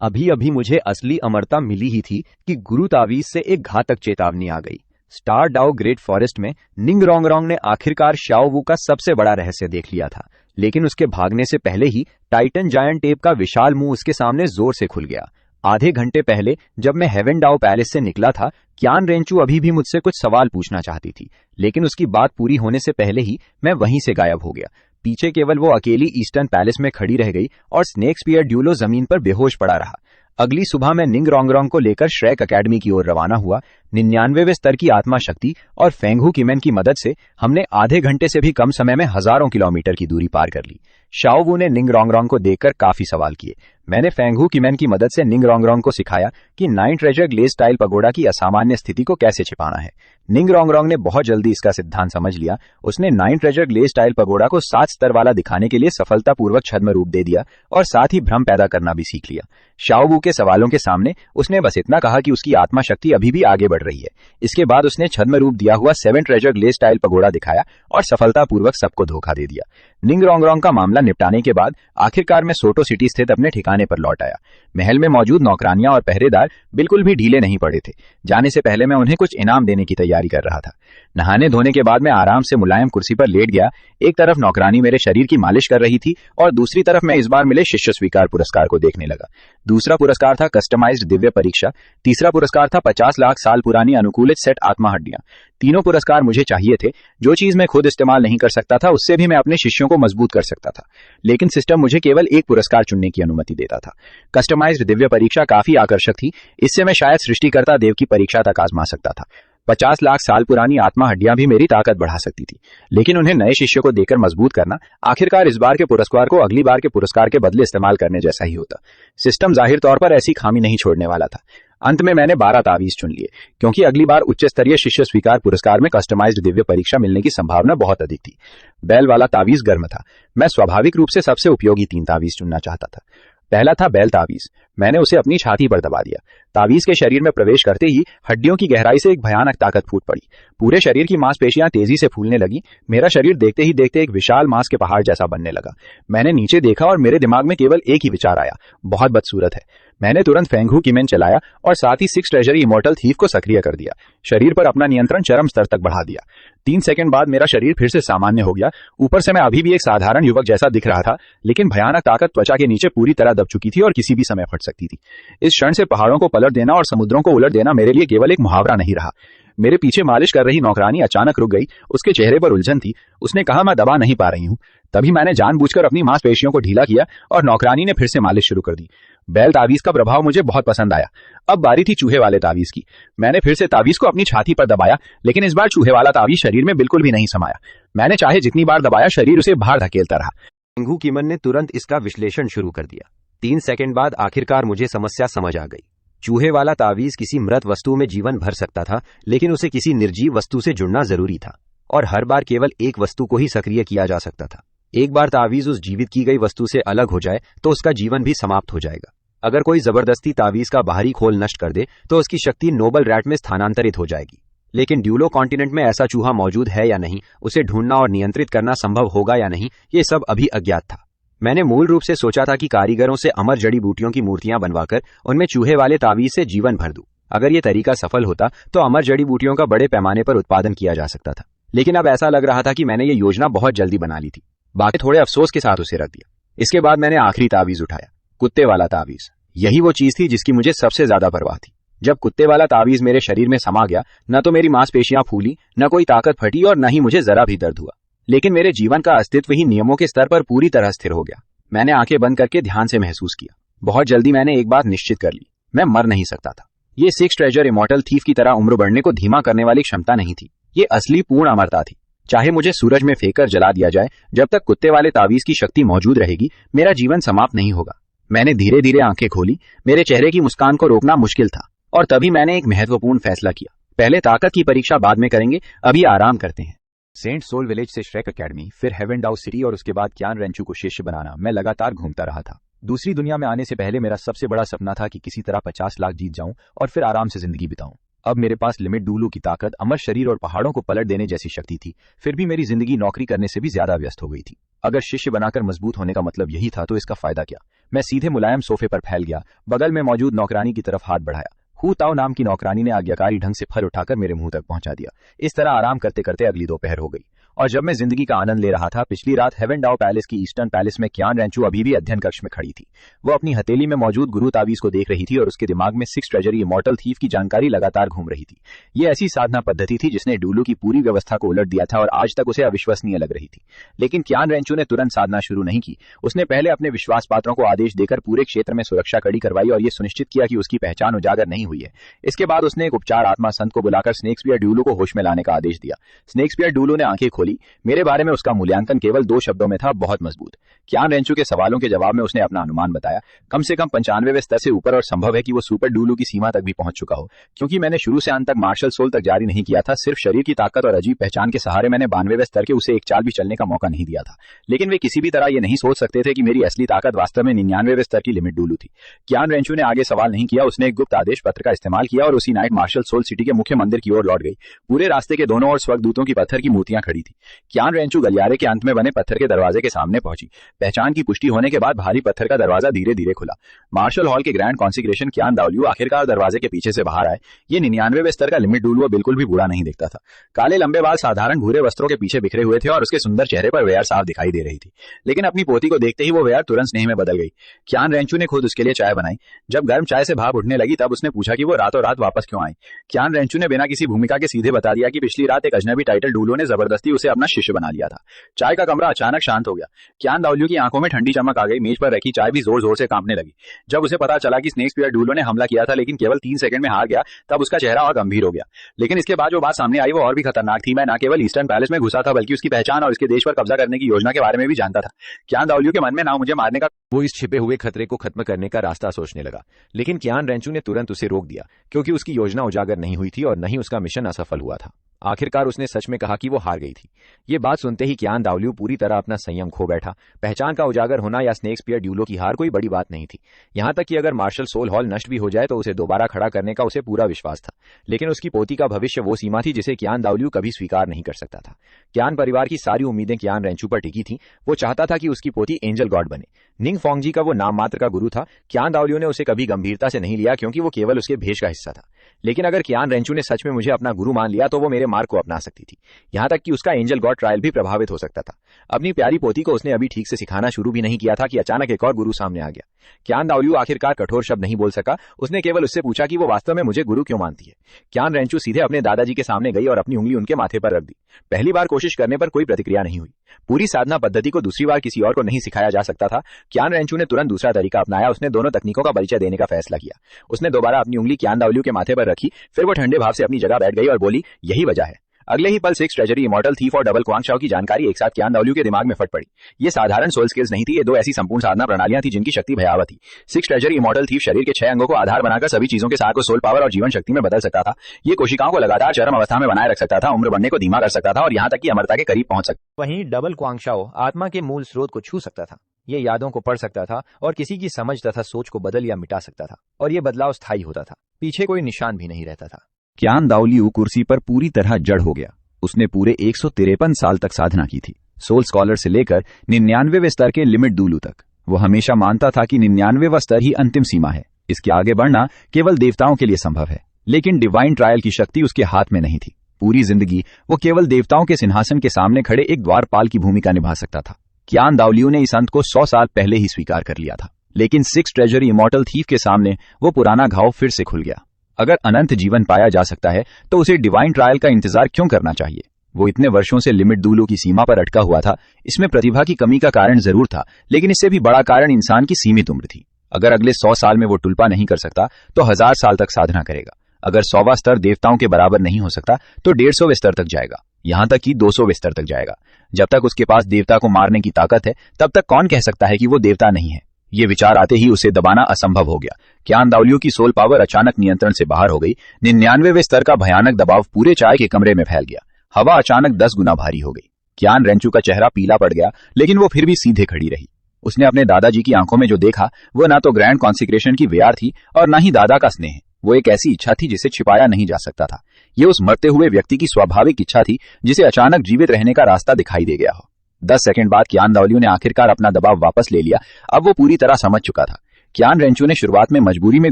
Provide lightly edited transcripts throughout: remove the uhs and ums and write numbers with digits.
अभी अभी मुझे असली अमरता मिली ही थी कि गुरु तावीज से एक घातक चेतावनी आ गई। स्टार डाउ ग्रेट फॉरेस्ट में निंग रोंगरोंग ने आखिरकार शाओ वू का सबसे बड़ा रहस्य देख लिया था, लेकिन उसके भागने से पहले ही टाइटन जायंट एप का विशाल मुंह उसके सामने जोर से खुल गया। आधे घंटे पहले जब मैं हेवन डाउ पैलेस से निकला था, क्यान रेंचू अभी भी मुझसे कुछ सवाल पूछना चाहती थी, लेकिन उसकी बात पूरी होने से पहले ही मैं वहीं से गायब हो गया। पीछे केवल वो अकेली ईस्टर्न पैलेस में खड़ी रह गई और स्नेक स्पीयर ड्यूलो जमीन पर बेहोश पड़ा रहा। अगली सुबह मैं निंग रोंगरोंग को लेकर श्रेक अकेडमी की ओर रवाना हुआ। 99वें स्तर की आत्मा शक्ति और फेंगहू किमेन की मदद से हमने आधे घंटे से भी कम समय में हजारों किलोमीटर की दूरी पार कर ली। शाओ वू ने निंग रोंगरोंग को देखकर काफी सवाल किए। मैंने फेंगहू किमेन की मदद से निंग रोंगरोंग को सिखाया कि 9 ट्रेजर ग्लेज स्टाइल पगोडा की असामान्य स्थिति को कैसे छिपाना है। निंग रोंगरोंग ने बहुत जल्दी इसका सिद्धांत समझ लिया। उसने 9 ट्रेजर ग्लेज स्टाइल पगोडा को 7 स्तर वाला दिखाने के लिए सफलतापूर्वक छद्म रूप दे दिया और साथ ही भ्रम पैदा करना भी सीख लिया। शाओ वू के सवालों के सामने उसने बस इतना कहा कि उसकी आत्मा शक्ति अभी भी आगे बढ़ रही है। इसके बाद उसने छद्म रूप दिया हुआ 7 ट्रेजर ग्लेज स्टाइल पगोडा दिखाया और सफलतापूर्वक सबको धोखा दे दिया। निंग रोंगरोंग का मामला निपटाने के बाद आखिरकार मैं सोटो सिटी स्थित अपने ठिकाने पर लौट आया। महल में मौजूद नौकरानियां और पहरेदार बिल्कुल भी ढीले नहीं पड़े थे। जाने से पहले मैं उन्हें कुछ इनाम देने की तैयारी कर रहा था। नहाने धोने के बाद मैं आराम से मुलायम कुर्सी पर लेट गया। एक तरफ नौकरानी मेरे शरीर की मालिश कर रही थी और दूसरी तरफ मैं इस बार मिले शिष्य स्वीकार पुरस्कार को देखने लगा। दूसरा पुरस्कार था कस्टमाइज्ड दिव्य परीक्षा। तीसरा पुरस्कार था 50 लाख साल पुरानी अनुकूलित सेट आत्मा हड्डियां। तीनों पुरस्कार मुझे चाहिए थे। जो चीज मैं खुद इस्तेमाल नहीं कर सकता था, उससे भी मैं अपने शिष्यों को मजबूत कर सकता था, लेकिन सिस्टम मुझे केवल एक पुरस्कार चुनने की अनुमति देता था। कस्टमाइज्ड दिव्य परीक्षा काफी आकर्षक थी। इससे मैं शायद सृष्टिकर्ता देव की परीक्षा तक आजमा सकता था। 50 लाख साल पुरानी आत्मा हड्डियां भी मेरी ताकत बढ़ा सकती थी, लेकिन उन्हें नए शिष्यों को देकर मजबूत करना आखिरकार इस बार के पुरस्कार को अगली बार के पुरस्कार के बदले इस्तेमाल करने जैसा ही होता। सिस्टम जाहिर तौर पर ऐसी खामी नहीं छोड़ने वाला था। अंत में मैंने 12 तावीज चुन लिए, क्योंकि अगली बार उच्च स्तरीय शिष्य स्वीकार पुरस्कार में कस्टमाइज्ड दिव्य परीक्षा मिलने की संभावना बहुत अधिक थी। बैल वाला तावीज गर्म था। मैं स्वाभाविक रूप से सबसे उपयोगी 3 तावीज चुनना चाहता था। पहला था बैल तावीज। मैंने उसे अपनी छाती पर दबा दिया। तावीज के शरीर में प्रवेश करते ही हड्डियों की गहराई से एक भयानक ताकत फूट पड़ी। पूरे शरीर की मांसपेशियां तेजी से फूलने लगी। मेरा शरीर देखते ही देखते एक विशाल मांस के पहाड़ जैसा बनने लगा। मैंने नीचे देखा और मेरे दिमाग में केवल एक ही विचार आया, बहुत बदसूरत है। मैंने तुरंत फेंगहू किमेन चलाया और साथ ही 6 ट्रेजरी इमोर्टल थीफ को सक्रिय कर दिया। शरीर पर अपना नियंत्रण चरम स्तर तक बढ़ा दिया। 3 सेकंड बाद मेरा शरीर फिर से सामान्य हो गया। ऊपर से मैं अभी भी एक साधारण युवक जैसा दिख रहा था, लेकिन भयानक ताकत त्वचा के नीचे पूरी तरह दब चुकी थी और किसी भी समय फट सकती थी। इस क्षण से पहाड़ों को पलट देना और समुद्रों को उलट देना मेरे लिए केवल एक मुहावरा नहीं रहा। मेरे पीछे मालिश कर रही नौकरानी अचानक रुक गई। उसके चेहरे पर उलझन थी। उसने कहा, मैं दबा नहीं पा रही हूं। तभी मैंने जानबूझकर अपनी मांसपेशियों को ढीला किया और नौकरानी ने फिर से मालिश शुरू कर दी। बैल तावीज का प्रभाव मुझे बहुत पसंद आया। अब बारी थी चूहे वाले तावीज की। मैंने फिर से तावीज को अपनी छाती पर दबाया, लेकिन इस बार चूहे वाला तावीज शरीर में बिल्कुल भी नहीं समाया। मैंने चाहे जितनी बार दबाया, शरीर उसे बाहर धकेलता रहा। फेंगहू किमेन ने तुरंत इसका विश्लेषण शुरू कर दिया। 3 सेकंड बाद आखिरकार मुझे समस्या समझ आ गई। चूहे वाला तावीज किसी मृत वस्तु में जीवन भर सकता था, लेकिन उसे किसी निर्जीव वस्तु से जुड़ना जरूरी था और हर बार केवल एक वस्तु को ही सक्रिय किया जा सकता था। एक बार तावीज उस जीवित की गई वस्तु से अलग हो जाए तो उसका जीवन भी समाप्त हो जाएगा। अगर कोई जबरदस्ती तावीज का बाहरी खोल नष्ट कर दे तो उसकी शक्ति नोबल रैट में स्थानांतरित हो जाएगी। लेकिन ड्यूलो कॉन्टिनेंट में ऐसा चूहा मौजूद है या नहीं, उसे ढूंढना और नियंत्रित करना संभव होगा या नहीं, ये सब अभी अज्ञात था। मैंने मूल रूप से सोचा था कि कारीगरों से अमर जड़ी बूटियों की मूर्तियां बनवाकर उनमें चूहे वाले तावीज से जीवन भर दूं। अगर ये तरीका सफल होता तो अमर जड़ी बूटियों का बड़े पैमाने पर उत्पादन किया जा सकता था। लेकिन अब ऐसा लग रहा था कि मैंने ये योजना बहुत जल्दी बना ली थी। बाकी थोड़े अफसोस के साथ उसे रख दिया। इसके बाद मैंने आखिरी तावीज उठाया, कुत्ते वाला तावीज। यही वो चीज थी जिसकी मुझे सबसे ज्यादा परवाह थी। जब कुत्ते वाला तावीज मेरे शरीर में समा गया, न तो मेरी मांसपेशियां फूली, न कोई ताकत फटी और न ही मुझे जरा भी दर्द हुआ, लेकिन मेरे जीवन का अस्तित्व ही नियमों के स्तर पर पूरी तरह स्थिर हो गया। मैंने आंखें बंद करके ध्यान से महसूस किया। बहुत जल्दी मैंने एक बात निश्चित कर ली, मैं मर नहीं सकता था। ये 6 ट्रेजर इमोर्टल थीफ की तरह उम्र बढ़ने को धीमा करने वाली क्षमता नहीं थी। ये असली पूर्ण अमरता थी। चाहे मुझे सूरज में फेंककर जला दिया जाए, जब तक कुत्ते वाले तावीज की शक्ति मौजूद रहेगी, मेरा जीवन समाप्त नहीं होगा। मैंने धीरे धीरे आंखें खोली। मेरे चेहरे की मुस्कान को रोकना मुश्किल था और तभी मैंने एक महत्वपूर्ण फैसला किया। पहले ताकत की परीक्षा बाद में करेंगे, अभी आराम करते हैं। सेंट सोल विलेज से श्रेक अकेडमी, फिर हेवन डाउ सिटी और उसके बाद क्यान रेंचू को शिष्य बनाना, मैं लगातार घूमता रहा था। दूसरी दुनिया में आने से पहले मेरा सबसे बड़ा सपना था कि किसी तरह 50 लाख जीत जाऊं और फिर आराम से जिंदगी बिताऊं। अब मेरे पास लिमिट डूलू की ताकत, अमर शरीर और पहाड़ों को पलट देने जैसी शक्ति थी। फिर भी मेरी जिंदगी नौकरी करने से भी ज्यादा व्यस्त हो गई थी। अगर शिष्य बनाकर मजबूत होने का मतलब यही था तो इसका फायदा क्या? मैं सीधे मुलायम सोफे पर फैल गया, बगल में मौजूद नौकरानी की तरफ हाथ बढ़ाया। हु ताओ नाम की नौकरानी ने आज्ञाकारी ढंग से फल उठाकर मेरे मुंह तक पहुंचा दिया। इस तरह आराम करते करते अगली दोपहर हो गई और जब मैं जिंदगी का आनंद ले रहा था, पिछली रात हेवन डाओ पैलेस की ईस्टर्न पैलेस में क्यान रेंचू अभी भी अध्ययन कक्ष में खड़ी थी। वो अपनी हथेली में मौजूद गुरु तावीज को देख रही थी और उसके दिमाग में 6 ट्रेजरी इमॉर्टल थीफ की जानकारी लगातार घूम रही थी। ये ऐसी साधना पद्धति थी जिसने डुलू की पूरी व्यवस्था को उलट दिया था और आज तक उसे अविश्वसनीय लग रही थी। लेकिन क्यान रेंचू ने तुरंत साधना शुरू नहीं की। उसने पहले अपने विश्वास पात्रों को आदेश देकर पूरे क्षेत्र में सुरक्षा कड़ी करवाई और यह सुनिश्चित किया कि उसकी पहचान उजागर नहीं हुई है। इसके बाद उसने एक उपचार आत्मा संत को बुलाकर स्नेक्सपियर ड्यूलू को होश में लाने का आदेश दिया। स्नेक्सपियर ड्यूलू ने आंखें खोली। मेरे बारे में उसका मूल्यांकन केवल 2 शब्दों में था, बहुत मजबूत। क्यान रेंचू के सवालों के जवाब में उसने अपना अनुमान बताया, कम से कम 95वें स्तर से ऊपर, और संभव है कि वो सुपर ड्यूलू की सीमा तक भी पहुंच चुका हो, क्योंकि मैंने शुरू से अंत तक मार्शल सोल तक जारी नहीं किया था। सिर्फ शरीर की ताकत और अजीब पहचान के सहारे मैंने 92वें स्तर के उसे एक चाल भी चलने का मौका नहीं दिया था। लेकिन वे किसी भी तरह ये नहीं सोच सकते थे कि मेरी असली ताकत वास्तव में 99वें स्तर की लिमिट डुलू थी। क्यान रेंचू ने आगे सवाल नहीं किया। उसने एक गुप्त आदेश पत्र का इस्तेमाल किया और उसी नाइट मार्शल सोल सिटी के मुख्य मंदिर की ओर लौट गई। पूरे रास्ते के दोनों ओर स्वर्गदूतों की पत्थर की मूर्तियां खड़ी थी। क्यान रेंचू गलियारे के अंत में बने पत्थर के दरवाजे के सामने पहुंची। पहचान की पुष्टि होने के बाद भारी पत्थर का दरवाजा धीरे धीरे खुला। मार्शल हॉल के ग्रैंड कॉन्सिग्रेशन क्यान दाओलियो आखिरकार दरवाजे के पीछे से बाहर आए। ये 99वें स्तर का लिमिट डुलू बिल्कुल भी बूढ़ा नहीं दिखता था। काले लंबे बाल साधारण भूरे वस्त्रों के पीछे बिखरे हुए थे और उसके सुंदर चेहरे पर वेयर साफ दिखाई दे रही थी। लेकिन अपनी पोती को देखते ही वो वेयर तुरंत स्नेह में बदल गई। क्यान रेंचू ने खुद उसके लिए चाय बनाई। जब गर्म चाय से भाप उठने लगी तब उसने पूछा कि वो रातों रात वापस क्यों आई। क्यान रेंचू ने बिना किसी भूमिका के सीधे बता दिया कि पिछली रात एक अजनबी टाइटल डुलू ने जबरदस्ती उसे अपना शिष्य बना लिया था। चाय का कमरा अचानक शांत हो गया। क्यान दाओलियो की आंखों में ठंडी चमक आ गई। मेज पर रखी चाय भी जोर जोर से कांपने लगी। जब उसे पता चला कि स्नेक्सपियर डुलू ने हमला किया था लेकिन केवल 3 सेकंड में हार गया, तब उसका चेहरा और गंभीर हो गया। लेकिन इसके बाद जो बात सामने आई वो और भी खतरनाक थी। मैं न केवल ईस्टर्न पैलेस में घुसा था बल्कि उसकी पहचान और उसके देश पर कब्जा करने की योजना के बारे में भी जानता था। क्यान दाओलियो के मन में ना मुझे मारने का, वो इस छिपे हुए खतरे को खत्म करने का रास्ता सोचने लगा। लेकिन क्यान रेंचू ने तुरंत उसे रोक दिया, क्योंकि उसकी योजना उजागर नहीं हुई थी और न ही उसका मिशन असफल हुआ था। आखिरकार उसने सच में कहा कि वो हार गई थी। ये बात सुनते ही क्यान दाओलियो पूरी तरह अपना संयम खो बैठा। पहचान का उजागर होना या स्नेक्सपियर ड्यूलो की हार कोई बड़ी बात नहीं थी। यहां तक कि अगर मार्शल सोल हॉल नष्ट भी हो जाए तो उसे दोबारा खड़ा करने का उसे पूरा विश्वास था। लेकिन उसकी पोती का भविष्य वो सीमा थी जिसे क्यान दाओलियो कभी स्वीकार नहीं कर सकता था। क्यान परिवार की सारी उम्मीदें क्यान रेंचू पर टिकी थी। वो चाहता था कि उसकी पोती एंजल गॉड बने। निंग फोंगजी का वो नाम मात्र का गुरु था। क्यान दाओलियो ने उसे कभी गंभीरता से नहीं लिया, क्योंकि वो केवल उसके भेष का हिस्सा था। लेकिन अगर क्यान रेंचू ने सच में मुझे अपना गुरु मान लिया तो वो मेरे मार्ग को अपना सकती थी। यहां तक कि उसका एंजल गॉड ट्रायल भी प्रभावित हो सकता था। अपनी प्यारी पोती को उसने अभी ठीक से सिखाना शुरू भी नहीं किया था कि अचानक एक और गुरु सामने आ गया। क्यान दाओलियो आखिरकार कठोर शब्द नहीं बोल सका। उसने केवल उससे पूछा कि वो वास्तव में मुझे गुरु क्यों मानती है। क्यान रेंचू सीधे अपने दादाजी के सामने गई और अपनी उंगली उनके माथे पर रख दी। पहली बार कोशिश करने पर कोई प्रतिक्रिया नहीं हुई। पूरी साधना पद्धति को दूसरी बार किसी और को नहीं सिखाया जा सकता था। क्यान रेंचू ने तुरंत दूसरा तरीका अपनाया। उसने दोनों तकनीकों का परिचय देने का फैसला किया। उसने दोबारा अपनी उंगली क्यान दाओलियो के माथे पर रखी। फिर वो ठंडे भाव से अपनी जगह बैठ गई और बोली, यही वजह है। अगले ही पल 6 ट्रेजरी इमॉर्टल थीफ और डबल क्वांग शाओ की जानकारी एक साथ क्यान दाओलियो के दिमाग में फट पड़ी। ये साधारण सोल स्किल्स नहीं थी, ये 2 ऐसी संपूर्ण साधना प्रणालियां थी जिनकी शक्ति भयावह थी। 6 ट्रेजरी इमॉर्टल थीफ शरीर के 6 अंगों को आधार बनाकर सभी चीजों के सार को सोल पावर और जीवन शक्ति में बदल सकता था। ये कोशिकाओं को लगातार चरम अवस्था में बनाए रख सकता था, उम्र बढ़ने को धीमा कर सकता था और यहाँ तक कि अमरता के करीब पहुंच सकता। वहीं डबल क्वांग शाओ आत्मा के मूल स्रोत को छू सकता था। ये यादों को पढ़ सकता था और किसी की समझ तथा सोच को बदल या मिटा सकता था, और ये बदलाव स्थायी होता था। पीछे कोई निशान भी नहीं रहता था। क्यान दाओलियो कुर्सी पर पूरी तरह जड़ हो गया। उसने पूरे 153 साल तक साधना की थी, सोल स्कॉलर से लेकर 99वें स्तर के लिमिट डुलू तक। वो हमेशा मानता था कि 99वां स्तर ही अंतिम सीमा है। इसके आगे बढ़ना केवल देवताओं के लिए संभव है। लेकिन डिवाइन ट्रायल की शक्ति उसके हाथ में नहीं थी। पूरी जिंदगी वो केवल देवताओं के सिंहासन के सामने खड़े एक द्वारपाल की भूमिका निभा सकता था। क्यान दाओलियो ने इस अंत को 100 साल पहले ही स्वीकार कर लिया था। लेकिन 6 ट्रेजरी इमॉर्टल थीफ के सामने वो पुराना घाव फिर से खुल गया। अगर अनंत जीवन पाया जा सकता है तो उसे डिवाइन ट्रायल का इंतजार क्यों करना चाहिए। वो इतने वर्षों से लिमिट डुलू की सीमा पर अटका हुआ था। इसमें प्रतिभा की कमी का कारण जरूर था, लेकिन इससे भी बड़ा कारण इंसान की सीमित उम्र थी। अगर अगले 100 साल में वो टुलपा नहीं कर सकता तो 1000 साल तक साधना करेगा। अगर 100वां स्तर देवताओं के बराबर नहीं हो सकता तो 150वें स्तर तक जाएगा, यहां तक कि 200वें स्तर तक जाएगा। जब तक उसके पास देवता को मारने की ताकत है तब तक कौन कह सकता है कि वो देवता नहीं है। ये विचार आते ही उसे दबाना असंभव हो गया। क्यान दाओलियो की सोल पावर अचानक नियंत्रण से बाहर हो गई। 99वें स्तर का भयानक दबाव पूरे चाय के कमरे में फैल गया। हवा अचानक 10 गुना भारी हो गई। क्यान रेंचू का चेहरा पीला पड़ गया, लेकिन वो फिर भी सीधे खड़ी रही। उसने अपने दादाजी की आंखों में जो देखा वो ना तो ग्रैंड कॉन्सिक्रेशन की व्यार थी और ना ही दादा का स्नेह। वो एक ऐसी इच्छा थी जिसे छिपाया नहीं जा सकता था। ये उस मरते हुए व्यक्ति की स्वाभाविक इच्छा थी जिसे अचानक जीवित रहने का रास्ता दिखाई दे गया हो। 10 सेकंड बाद कियान दाओलियो ने आखिरकार अपना दबाव वापस ले लिया। अब वो पूरी तरह समझ चुका था। कियान रेंचू ने शुरुआत में मजबूरी में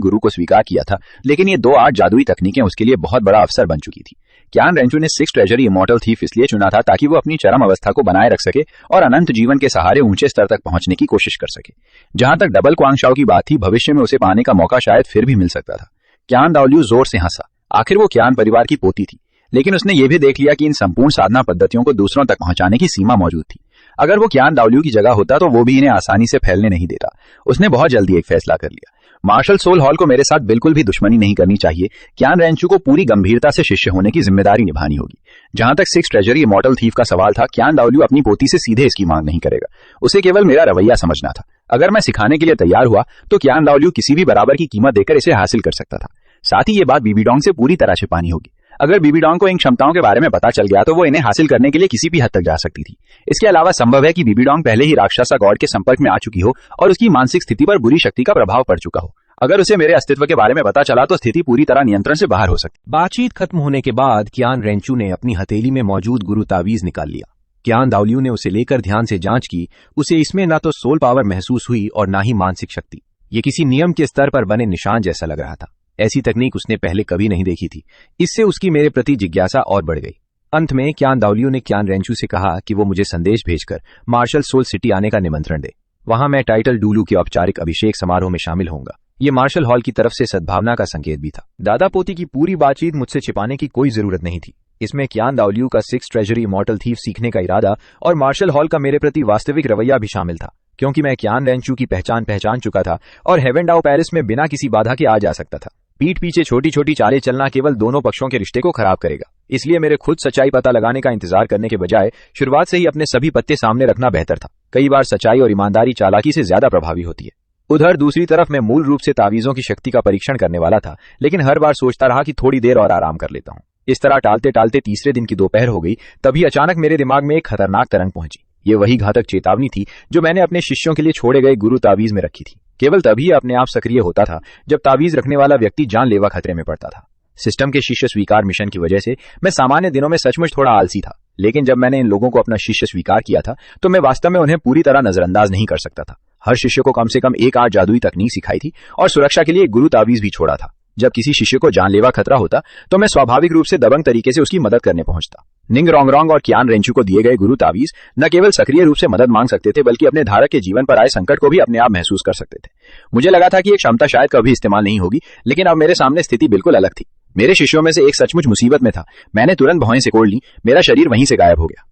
गुरु को स्वीकार किया था, लेकिन ये 2-8 जादुई तकनीकें उसके लिए बहुत बड़ा अवसर बन चुकी थी। कियान रेंचू ने 6 ट्रेजरी इमॉर्टल थीफ इसलिए चुना था ताकि वो अपनी चरम अवस्था को बनाए रख सके और अनंत जीवन के सहारे ऊंचे स्तर तक पहुंचने की कोशिश कर सके। जहां तक डबल क्वांगशाओ की बात थी, भविष्य में उसे पाने का मौका शायद फिर भी मिल सकता था। कियान दाओलियो जोर से हंसा। आखिर वो कियान परिवार की पोती थी, लेकिन उसने ये भी देख लिया कि इन संपूर्ण साधना पद्धतियों को दूसरों तक पहुंचाने की सीमा मौजूद थी। अगर वो कियान दाओलियो की जगह होता तो वो भी इन्हें आसानी से फैलने नहीं देता। उसने बहुत जल्दी एक फैसला कर लिया। मार्शल सोल हॉल को मेरे साथ बिल्कुल भी दुश्मनी नहीं करनी चाहिए। कियान रेंचू को पूरी गंभीरता से शिष्य होने की जिम्मेदारी निभानी होगी। जहां तक 6 ट्रेजरी इमॉर्टल थीफ का सवाल था, कियान दाओलियो अपनी पोती से सीधे इसकी मांग नहीं करेगा। उसे केवल मेरा रवैया समझना था। अगर मैं सिखाने के लिए तैयार हुआ तो कियान दाओलियो किसी भी बराबर की कीमत देकर इसे हासिल कर सकता था। साथ ही ये बात बीबी डोंग से पूरी तरह छिपानी होगी। अगर बीबी डोंग को इन क्षमताओं के बारे में पता चल गया तो वो इन्हें हासिल करने के लिए किसी भी हद तक जा सकती थी। इसके अलावा संभव है कि बीबी डोंग पहले ही राक्षसा गॉड के संपर्क में आ चुकी हो और उसकी मानसिक स्थिति पर बुरी शक्ति का प्रभाव पड़ चुका हो। अगर उसे मेरे अस्तित्व के बारे में पता चला तो स्थिति पूरी तरह नियंत्रण से बाहर हो सकती। बातचीत खत्म होने के बाद कियान रेंचू ने अपनी हथेली में मौजूद गुरु तावीज निकाल लिया। कियान दाओलियो ने उसे लेकर ध्यान से जांच की। उसे इसमें ना तो सोल पावर महसूस हुई और ना ही मानसिक शक्ति। ये किसी नियम के स्तर पर बने निशान जैसा लग रहा था। ऐसी तकनीक उसने पहले कभी नहीं देखी थी। इससे उसकी मेरे प्रति जिज्ञासा और बढ़ गई। अंत में कियान दाओलियो ने कियान रेंचू से कहा कि वो मुझे संदेश भेजकर मार्शल सोल सिटी आने का निमंत्रण दे। वहां मैं टाइटल डूलू के औपचारिक अभिषेक समारोह में शामिल होऊंगा। ये मार्शल हॉल की तरफ से सद्भावना का संकेत भी था। दादा पोती की पूरी बातचीत मुझसे छिपाने की कोई जरूरत नहीं थी। इसमें कियान दाओलियो का 6 ट्रेजरी इमॉर्टल थीफ सीखने का इरादा और मार्शल हॉल का मेरे प्रति वास्तविक रवैया भी शामिल था, क्योंकि मैं कियान रेंचू की पहचान चुका था और हेवन डाओ पेरिस में बिना किसी बाधा के आ जा सकता था। पीठ पीछे छोटी छोटी चालें चलना केवल दोनों पक्षों के रिश्ते को खराब करेगा। इसलिए मेरे खुद सच्चाई पता लगाने का इंतजार करने के बजाय शुरुआत से ही अपने सभी पत्ते सामने रखना बेहतर था। कई बार सच्चाई और ईमानदारी चालाकी से ज्यादा प्रभावी होती है। उधर दूसरी तरफ मैं मूल रूप से तावीजों की शक्ति का परीक्षण करने वाला था, लेकिन हर बार सोचता रहा कि थोड़ी देर और आराम कर लेता हूं। इस तरह टालते टालते तीसरे दिन की दोपहर हो गई। तभी अचानक मेरे दिमाग में एक खतरनाक तरंग पहुंची। ये वही घातक चेतावनी थी जो मैंने अपने शिष्यों के लिए छोड़े गए गुरु तावीज में रखी थी। केवल तभी यह अपने आप सक्रिय होता था जब तावीज रखने वाला व्यक्ति जानलेवा खतरे में पड़ता था। सिस्टम के शिष्य स्वीकार मिशन की वजह से मैं सामान्य दिनों में सचमुच थोड़ा आलसी था, लेकिन जब मैंने इन लोगों को अपना शिष्य स्वीकार किया था तो मैं वास्तव में उन्हें पूरी तरह नजरअंदाज नहीं कर सकता था। हर शिष्य को कम से कम 1-8 जादुई तकनीक सिखाई थी और सुरक्षा के लिए एक गुरु तावीज भी छोड़ा था। जब किसी शिष्य को जानलेवा खतरा होता तो मैं स्वाभाविक रूप से दबंग तरीके से उसकी मदद करने पहुंचता। निंग रोंगरोंग और कियान रेंचू को दिए गए गुरु तावीज न केवल सक्रिय रूप से मदद मांग सकते थे, बल्कि अपने धारक के जीवन पर आए संकट को भी अपने आप महसूस कर सकते थे। मुझे लगा था कि ये क्षमता शायद कभी इस्तेमाल नहीं होगी, लेकिन अब मेरे सामने स्थिति बिल्कुल अलग थी। मेरे शिष्यों में से एक सचमुच मुसीबत में था। मैंने तुरंत भौहें सिकोड़ ली। मेरा शरीर वहीं से गायब हो गया।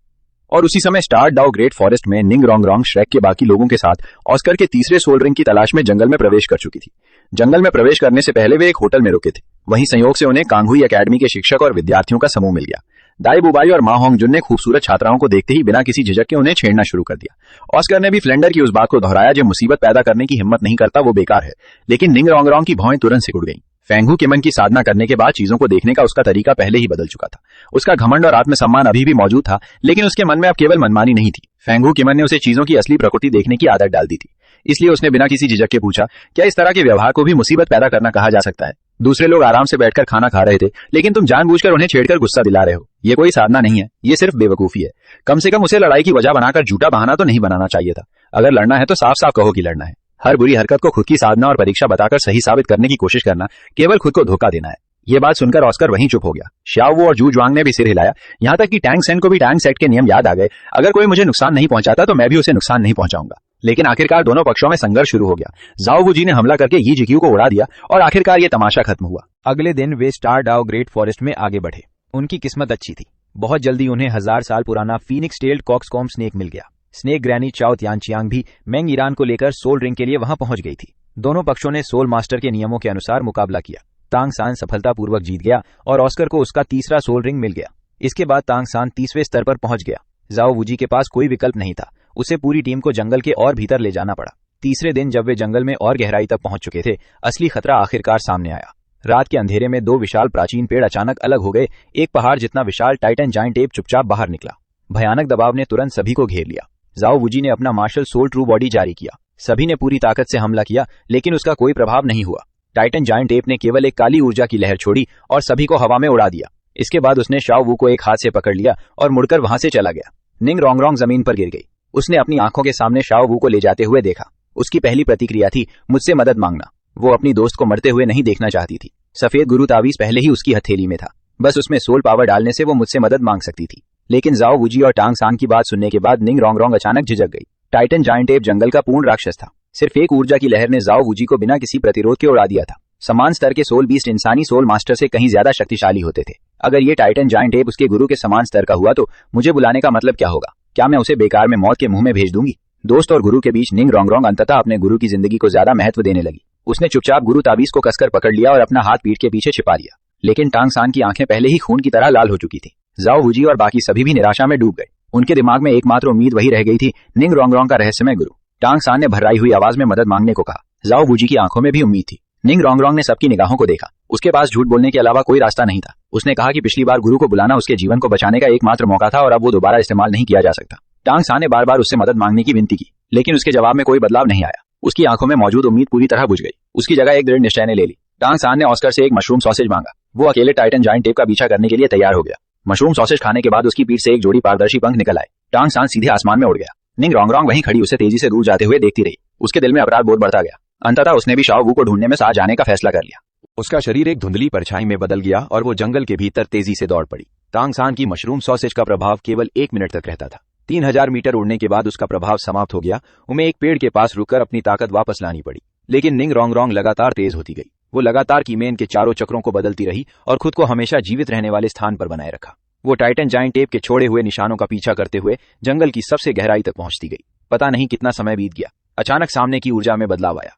और उसी समय स्टार डाउ ग्रेट फॉरेस्ट में निंग रोंगरोंग श्रेक के बाकी लोगों के साथ ऑस्कर के तीसरे सोल रिंग की तलाश में जंगल में प्रवेश कर चुकी थी। जंगल में प्रवेश करने से पहले वे एक होटल में रुके थे। वहीं संयोग से उन्हें कांगहुई एकेडमी के शिक्षक और विद्यार्थियों का समूह मिल गया। दाई बुबाई और मा होंगजुन ने खूबसूरत छात्राओं को देखते ही बिना किसी झिझक के उन्हें छेड़ना शुरू कर दिया। ऑस्कर ने भी फ्लेंडर की उस बात को दोहराया, जो मुसीबत पैदा करने की हिम्मत नहीं करता वो बेकार है। लेकिन निंग रोंगरोंग की भौहें तुरंत सिकुड़ गईं। फेंगहू के मन की साधना करने के बाद चीजों को देखने का उसका तरीका पहले ही बदल चुका था। उसका घमंड और आत्मसम्मान अभी भी मौजूद था, लेकिन उसके मन में अब केवल मनमानी नहीं थी। फेंगहू के मन ने उसे चीजों की असली प्रकृति देखने की आदत डाल दी थी। इसलिए उसने बिना किसी झिझक के पूछा, क्या इस तरह के व्यवहार को भी मुसीबत पैदा करना कहा जा सकता है? दूसरे लोग आराम से बैठकर खाना खा रहे थे, लेकिन तुम जानबूझकर उन्हें छेड़कर गुस्सा दिला रहे हो। ये कोई साधना नहीं है, ये सिर्फ बेवकूफी है। कम से कम उसे लड़ाई की वजह बनाकर झूठा बहाना तो नहीं बनाना चाहिए था। अगर लड़ना है तो साफ साफ कहो कि लड़ना है। हर बुरी हरकत को खुद की साधना और परीक्षा बताकर सही साबित करने की कोशिश करना केवल खुद को धोखा देना है। ये बात सुनकर ऑस्कर वहीं चुप हो गया। श्याओ और जू जुआंग ने भी सिर हिलाया। यहाँ तक कि टैंग सेन को भी टैंग सेट के नियम याद आ गए। अगर कोई मुझे नुकसान नहीं पहुंचाता तो मैं भी उसे नुकसान नहीं पहुंचाऊंगा। लेकिन आखिरकार दोनों पक्षों में संघर्ष शुरू हो गया। जाओ वुजी ने हमला करके यी जिक्यू को उड़ा दिया और आखिरकार ये तमाशा खत्म हुआ। अगले दिन वे स्टार डाओ ग्रेट फॉरेस्ट में आगे बढ़े। उनकी किस्मत अच्छी थी। बहुत जल्दी उन्हें 1000 साल पुराना फीनिक्स टेल्ड कॉक्सकॉम स्नेक मिल गया। स्नेक ग्रैनी चाओ त्यानचियांग भी मेंग ईरान को लेकर सोल रिंग के लिए वहां पहुंच गई थी। दोनों पक्षों ने सोल मास्टर के नियमों के अनुसार मुकाबला किया। तांग सान सफलतापूर्वक जीत गया और ऑस्कर को उसका तीसरा सोल रिंग मिल गया। इसके बाद तांग सान 30वें स्तर पर पहुंच गया। जाओ वुजी के पास कोई विकल्प नहीं था। उसे पूरी टीम को जंगल के और भीतर ले जाना पड़ा। तीसरे दिन जब वे जंगल में और गहराई तक पहुंच चुके थे, असली खतरा आखिरकार सामने आया। रात के अंधेरे में 2 विशाल प्राचीन पेड़ अचानक अलग हो गए। एक पहाड़ जितना विशाल टाइटन जायंट एप चुपचाप बाहर निकला। भयानक दबाव ने तुरंत सभी को घेर लिया। जाओ वुजी ने अपना मार्शल सोल ट्रू बॉडी जारी किया। सभी ने पूरी ताकत से हमला किया, लेकिन उसका कोई प्रभाव नहीं हुआ। टाइटन जायंट एप ने केवल एक काली ऊर्जा की लहर छोड़ी और सभी को हवा में उड़ा दिया। इसके बाद उसने शाओ वू को एक हाथ से पकड़ लिया और मुड़कर वहां से चला गया। निंग रोंगरोंग जमीन पर गिर गई। उसने अपनी आंखों के सामने शाओ वू को ले जाते हुए देखा। उसकी पहली प्रतिक्रिया थी मुझसे मदद मांगना। वो अपनी दोस्त को मरते हुए नहीं देखना चाहती थी। सफेद गुरु तावीज पहले ही उसकी हथेली में था, बस उसमें सोल पावर डालने से वो मुझसे मदद मांग सकती थी। लेकिन जाओ वूजी और टांग सान की बात सुनने के बाद निंग रोंगरोंग अचानक झिझक गई। टाइटन जायंट एप जंगल का पूर्ण राक्षस था। सिर्फ एक ऊर्जा की लहर ने जाओ वूजी को बिना किसी प्रतिरोध के उड़ा दिया था। समान स्तर के सोल बीस्ट इंसानी सोल मास्टर से कहीं ज्यादा शक्तिशाली होते थे। अगर ये टाइटन जायंट एप उसके गुरु के समान स्तर का हुआ तो मुझे बुलाने का मतलब क्या होगा? क्या मैं उसे बेकार में मौत के मुंह में भेज दूंगी? दोस्त और गुरु के बीच निंग रोंगरोंग अंततः अपने गुरु की जिंदगी को ज्यादा महत्व देने लगी। उसने चुपचाप गुरु ताबीज को कसकर पकड़ लिया और अपना हाथ पीठ के पीछे छिपा लिया। लेकिन टांग सान की आंखें पहले ही खून की तरह लाल हो चुकी थी। जाओ वूजी और बाकी सभी भी निराशा में डूब गए। उनके दिमाग में एकमात्र उम्मीद वही रह गई थी, निंग रोंगरोंग का रहस्यमय गुरु। टांग सान ने भर्राई हुई आवाज में मदद मांगने को कहा। जाओ वूजी की आंखों में भी उम्मीद थी। निंग रोंगरोंग ने सबकी निगाहों को देखा। उसके पास झूठ बोलने के अलावा कोई रास्ता नहीं था। उसने कहा कि पिछली बार गुरु को बुलाना उसके जीवन को बचाने का एकमात्र मौका था और अब वो दोबारा इस्तेमाल नहीं किया जा सकता। टांग सान ने बार बार उससे मदद मांगने की विनती की, लेकिन उसके जवाब में कोई बदलाव नहीं आया। उसकी आंखों में मौजूद उम्मीद पूरी तरह बुझ गई। उसकी जगह एक दृढ़ निश्चय ने ले ली। टांग सान ने ऑस्कर से एक मशरूम सॉसेज मांगा। वो अकेले टाइटन जायंट टेप का पीछा करने के लिए तैयार हो गया। मशरूम सॉसेज खाने के बाद उसकी पीठ से एक जोड़ी पारदर्शी पंख निकल आए। टांग सान सीधे आसमान में उड़ गया। निंग रोंगरोंग वहीं खड़ी उसे तेजी से दूर जाते हुए देखती रही। उसके दिल में अपराध बोध बढ़ता गया। अंततः उसने भी शाओ वू को ढूंढने में साथ जाने का फैसला कर लिया। उसका शरीर एक धुंधली परछाई में बदल गया और वो जंगल के भीतर तेजी से दौड़ पड़ी। टांग सान की मशरूम सॉसेज का प्रभाव केवल 1 मिनट तक रहता था। 3000 मीटर उड़ने के बाद उसका प्रभाव समाप्त हो गया। उन्हें एक पेड़ के पास रुककर अपनी ताकत वापस लानी पड़ी। लेकिन निंग रोंगरोंग लगातार तेज होती गई। वो लगातार कीमेन के चारों चक्रों को बदलती रही और खुद को हमेशा जीवित रहने वाले स्थान पर बनाए रखा। वो टाइटन जायंट टेप के छोड़े हुए निशानों का पीछा करते हुए जंगल की सबसे गहराई तक पहुंचती गई। पता नहीं कितना समय बीत गया। अचानक सामने की ऊर्जा में बदलाव आया।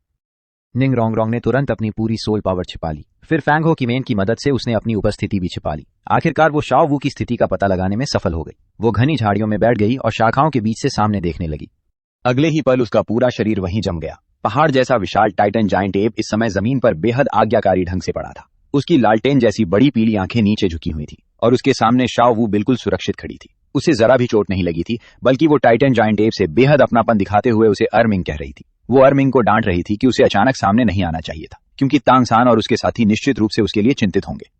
निंग रोंगरोंग ने तुरंत अपनी पूरी सोल पावर छिपा ली। फिर फैंग हो कीमेन की मदद से उसने अपनी उपस्थिति भी छिपा ली। आखिरकार वो शाओ वू की स्थिति का पता लगाने में सफल हो गई। वो घनी झाड़ियों में बैठ गई और शाखाओं के बीच से सामने देखने लगी। अगले ही पल उसका पूरा शरीर वहीं जम गया। पहाड़ जैसा विशाल टाइटन जायंट एप इस समय जमीन पर बेहद आज्ञाकारी ढंग से पड़ा था। उसकी लालटेन जैसी बड़ी पीली आंखें नीचे झुकी हुई थी और उसके सामने शाओ वू बिल्कुल सुरक्षित खड़ी थी। उसे जरा भी चोट नहीं लगी थी, बल्कि वो टाइटन जायंट एप से बेहद अपनापन दिखाते हुए उसे अर्मिंग कह रही थी। वो अर्मिंग को डांट रही थी कि उसे अचानक सामने नहीं आना चाहिए था, क्योंकि टांग सान और उसके साथी निश्चित रूप से उसके लिए चिंतित होंगे।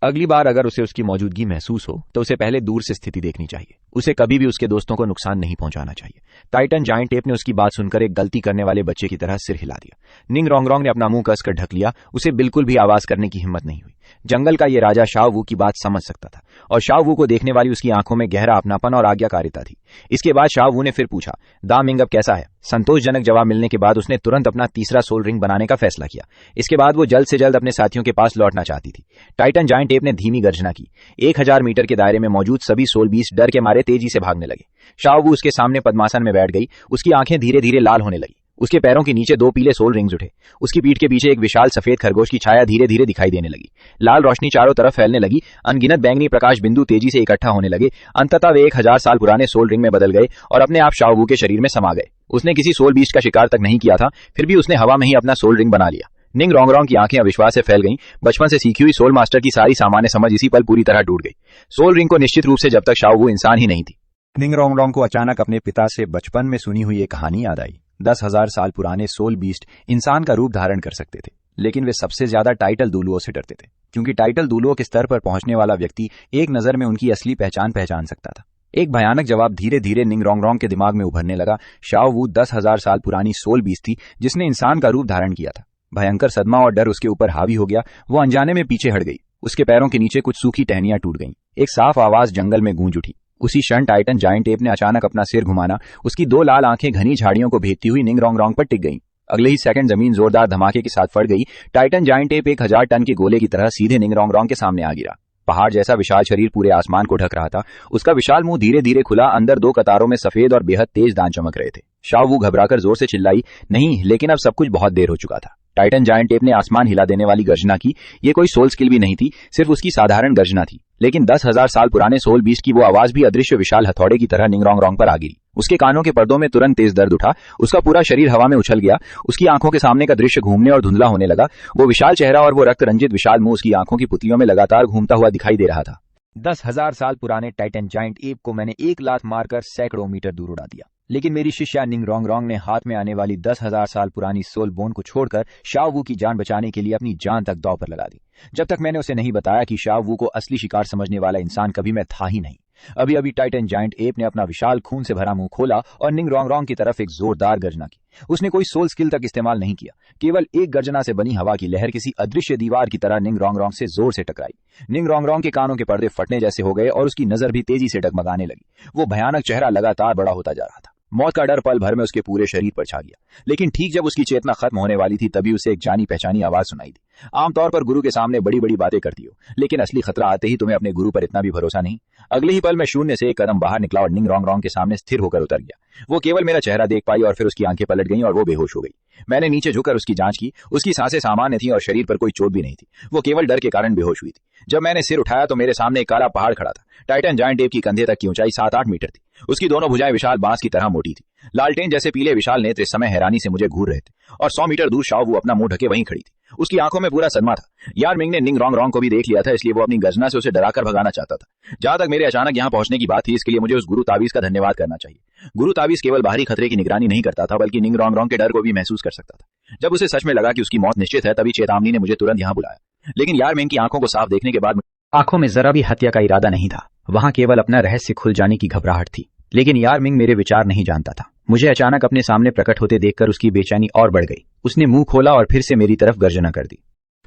अगली बार अगर उसे उसकी मौजूदगी महसूस हो तो उसे पहले दूर से स्थिति देखनी चाहिए। उसे कभी भी उसके दोस्तों को नुकसान नहीं पहुंचाना चाहिए। टाइटन जायंट टेप ने उसकी बात सुनकर एक गलती करने वाले बच्चे की तरह सिर हिला दिया। निंग रोंगरोंग ने अपना मुंह कसकर ढक लिया। उसे बिल्कुल भी आवाज करने की हिम्मत नहीं हुई। जंगल का ये राजा शाओ वू की बात समझ सकता था और शाओ वू को देखने वाली उसकी आंखों में गहरा अपनापन और आज्ञाकारिता थी। इसके बाद शाओ वू ने फिर पूछा, दा मिंग अब कैसा है? संतोषजनक जवाब मिलने के बाद उसने तुरंत अपना तीसरा सोल रिंग बनाने का फैसला किया। इसके बाद वो जल्द से जल्द अपने साथियों के पास लौटना चाहती थी। टाइटन जायंट टेप ने धीमी गर्जना की। 1000 मीटर के दायरे में मौजूद सभी सोल बीस्ट डर के मारे तेजी से भागने लगे। शाओ वू उसके सामने पद्मासन में बैठ गई। उसकी आंखें धीरे धीरे लाल होने लगी। उसके पैरों के नीचे 2 पीले सोल रिंग्स उठे। उसकी पीठ के पीछे एक विशाल सफेद खरगोश की छाया धीरे धीरे दिखाई देने लगी। लाल रोशनी चारों तरफ फैलने लगी। अनगिनत बैंगनी प्रकाश बिंदु तेजी से इकट्ठा होने लगे। अंततः वे 1000 साल पुराने सोल रिंग में बदल गए और अपने आप शाओ वू के शरीर में समा गए। उसने किसी सोल बीस्ट का शिकार तक नहीं किया था, फिर भी उसने हवा में ही अपना सोल रिंग बना लिया। निंग रोंगरोंग की आंखें अविश्वास से फैल गईं। बचपन से सीखी हुई सोल मास्टर की सारी सामान्य समझ इसी पल पूरी तरह टूट गई। सोल रिंग को निश्चित रूप से जब तक शाओ वू इंसान ही नहीं थी। निंग रोंगरोंग को अचानक अपने पिता से बचपन में सुनी हुई एक कहानी याद आई। 10,000 साल पुराने सोल बीस्ट इंसान का रूप धारण कर सकते थे, लेकिन वे सबसे ज्यादा टाइटल दूलुओं से डरते थे, क्योंकि टाइटल दूलुओं के स्तर पर पहुंचने वाला व्यक्ति एक नजर में उनकी असली पहचान सकता था। एक भयानक जवाब धीरे धीरे निंग रोंगरोंग के दिमाग में उभरने लगा। शाओ वू 10,000 साल पुरानी सोल बीस्ट थी जिसने इंसान का रूप धारण किया था। भयंकर सदमा और डर उसके ऊपर हावी हो गया। वो अनजाने में पीछे हट गई। उसके पैरों के नीचे कुछ सूखी टहनियां टूट गईं। एक साफ आवाज जंगल में गूंज उठी। उसी क्षण टाइटन जायंट टेप ने अचानक अपना सिर घुमाना। उसकी 2 लाल आंखें घनी झाड़ियों को भेदती हुई निंग रोंगरोंग पर टिक गईं। अगले ही सेकंड जमीन जोरदार धमाके के साथ फट गई। टाइटन जायंट टेप 1000 टन के गोले की तरह सीधे निंग रोंगरोंग के सामने आ गिरा। पहाड़ जैसा विशाल शरीर पूरे आसमान को ढक रहा था। उसका विशाल मुंह धीरे धीरे खुला। अंदर 2 कतारों में सफेद और बेहद तेज दांत चमक रहे थे। शाओ वू घबराकर जोर से चिल्लाई, नहीं, लेकिन अब सब कुछ बहुत देर हो चुका था। टाइटन जायंट टेप ने आसमान हिला देने वाली गर्जना की। ये कोई सोल स्किल भी नहीं थी, सिर्फ उसकी साधारण गर्जना थी। लेकिन 10,000 साल पुराने सोल बीस्ट की वो आवाज भी अदृश्य विशाल हथौड़े की तरह निंग रोंगरोंग पर आ गिरी। उसके कानों के पर्दों में तुरंत तेज दर्द उठा। उसका पूरा शरीर हवा में उछल गया। उसकी आंखों के सामने का दृश्य घूमने और धुंधला होने लगा। वो विशाल चेहरा और वो रक्त रंजित विशाल मुंह उसकी आंखों की पुतलियों में लगातार घूमता हुआ दिखाई दे रहा था। 10,000 साल पुराने टाइटन जायंट एप को मैंने एक लात मारकर सैकड़ों मीटर दूर उड़ा दिया, लेकिन मेरी शिष्या निंग रोंगरोंग ने हाथ में आने वाली 10,000 साल पुरानी सोल बोन को छोड़कर शाओ वू की जान बचाने के लिए अपनी जान तक दांव पर लगा दी। जब तक मैंने उसे नहीं बताया कि शाओ वू को असली शिकार समझने वाला इंसान कभी मैं था ही नहीं, अभी अभी टाइटन जायंट एप ने अपना विशाल खून से भरा मुंह खोला और निंग रोंग रोंग की तरफ एक जोरदार गर्जना की। उसने कोई सोल स्किल तक इस्तेमाल नहीं किया, केवल एक गर्जना से बनी हवा की लहर किसी अदृश्य दीवार की तरह निंग रोंग रोंग से जोर से टकराई। निंग रोंग रोंग के कानों के पर्दे फटने जैसे हो गए और उसकी नजर भी तेजी से डगमगाने लगी। वो भयानक चेहरा लगातार बड़ा होता जा रहा था। मौत का डर पल भर में उसके पूरे शरीर पर छा गया। लेकिन ठीक जब उसकी चेतना खत्म होने वाली थी तभी उसे एक जानी पहचानी आवाज सुनाई दी। आमतौर पर गुरु के सामने बड़ी बड़ी बातें करती हो, लेकिन असली खतरा आते ही तुम्हें अपने गुरु पर इतना भी भरोसा नहीं। अगले ही पल में शून्य से एक कदम बाहर निकला और निंग रोंग रोंग के सामने स्थिर होकर उतर गया। वो केवल मेरा चेहरा देख पाई और फिर उसकी आंखें पलट गईं और वो बेहोश हो गई। मैंने नीचे झुककर उसकी जांच की। उसकी सांसें सामान्य थी और शरीर पर कोई चोट भी नहीं थी। वो केवल डर के कारण बेहोश हुई थी। जब मैंने सिर उठाया तो मेरे सामने एक काला पहाड़ खड़ा था। टाइटन जायंट एप की कंधे तक की ऊंचाई 7-8 मीटर थी। उसकी दोनों भुजाएं विशाल बांस की तरह मोटी थी। लालटेन जैसे पीले विशाल नेत्र इस समय हैरानी से मुझे घूर रहे थे और 100 मीटर दूर शाओ वो अपना मुंह ढके वहीं खड़ी थी। उसकी आंखों में पूरा सदमा था। यार मिंग ने निंग रोंग रोंग को भी देख लिया था, इसलिए वो अपनी गर्जना से उसे डराकर भगाना चाहता था। जहां तक मेरे अचानक यहां पहुंचने की बात थी, इसके लिए मुझे उस गुरु तावीज का धन्यवाद करना चाहिए। गुरु तावीज केवल बाहरी खतरे की निगरानी नहीं करता था, बल्कि निंग रोंग रोंग के डर को भी महसूस कर सकता था। जब उसे सच में लगा कि उसकी मौत निश्चित है, तभी चेतावनी ने मुझे तुरंत यहां बुलाया। लेकिन यार मिंग की आंखों को साफ देखने के बाद आंखों में जरा भी हत्या का इरादा नहीं था। वहां केवल अपना रहस्य खुल जाने की घबराहट थी। लेकिन यार मिंग मेरे विचार नहीं जानता था। मुझे अचानक अपने सामने प्रकट होते देखकर उसकी बेचैनी और बढ़ गई। उसने मुंह खोला और फिर से मेरी तरफ गर्जना कर दी।